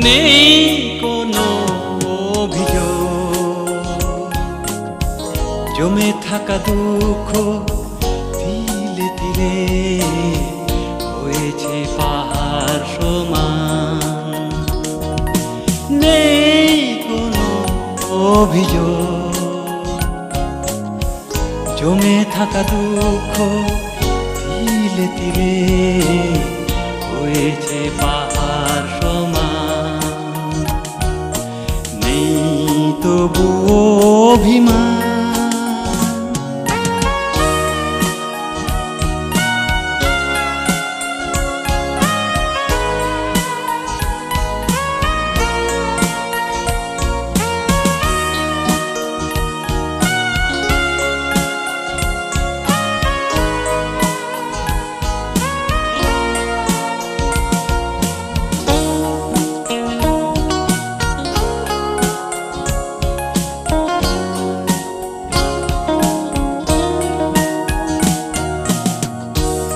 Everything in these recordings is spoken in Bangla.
নেই কোনো অভিযোগ, জমে থাকা দুঃখ তিলে তিলে হয়েছে পাহাড় সমান। নেই কোনো অভিযোগ, জমে থাকা দুঃখ তিলে তিলে হয়েছে পাহাড় সমান। নেই তবু অভিমান।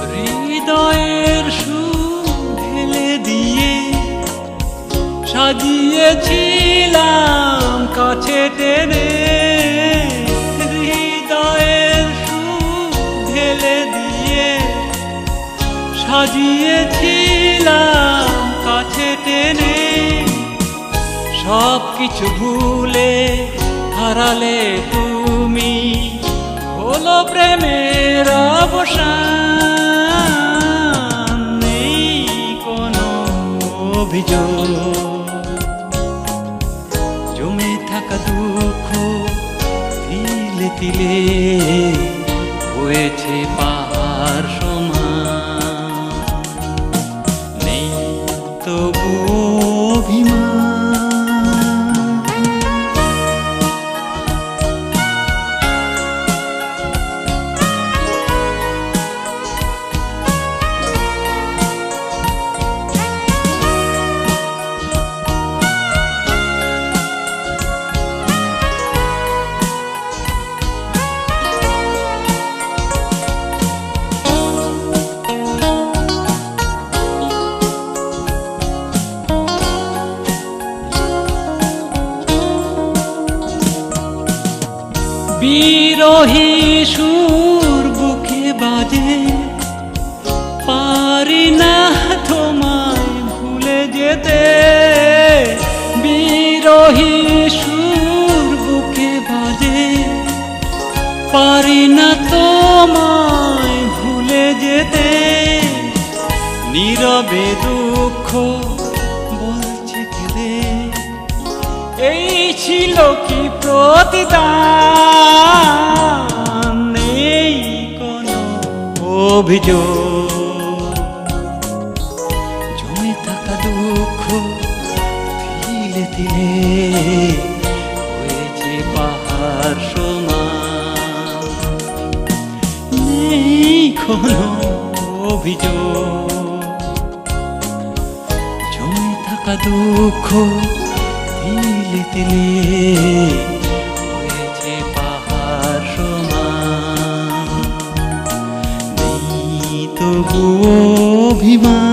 হৃদয়ের সুর ঢেলে দিয়ে সাজিয়েছিলাম কাছে টেনে, হৃদয়ের সুর ঢেলে দিয়ে সাজিয়েছিলাম কাছে টেনে। সব কিছু ভুলে হারালে তুমি, হলো প্রেমের অবসান। নেই কোনো অভিযোগ, জমে থাকা দুঃখ তিলে তিলে হয়েছে পাহাড় সমান। নেই তবু অভিমান। বিরহী সুর বুকে বাজে, পারি না তোমায় ভুলে যেতে। বিরহী সুর বুকে বাজে, পারি না তোমায় ভুলে যেতে। নীরবে দুঃখ বলছে কেঁদে, এই ছিল কি প্রতিদান। নেই কোনো অভিযোগ, জমে থাকা দুঃখ তিলে তিলে হয়েছে পাহাড় সমান। নেই কোনো অভিযোগ, জমে থাকা দুঃখ তিলে তিলে হয়েছে পাহাড় সমান। নেই তবু অভিমান।